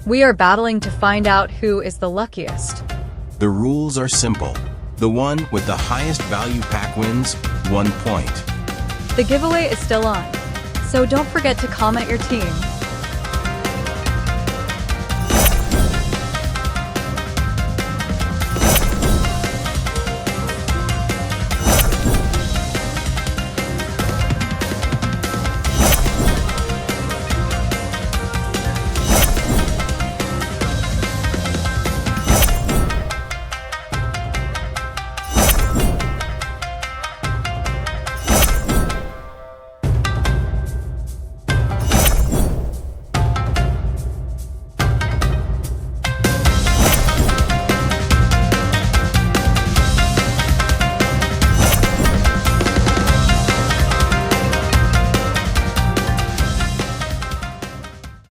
We are battling to find out who is the luckiest. The rules are simple. The one with the highest value pack wins 1 point. The giveaway is still on, so don't forget to comment your team.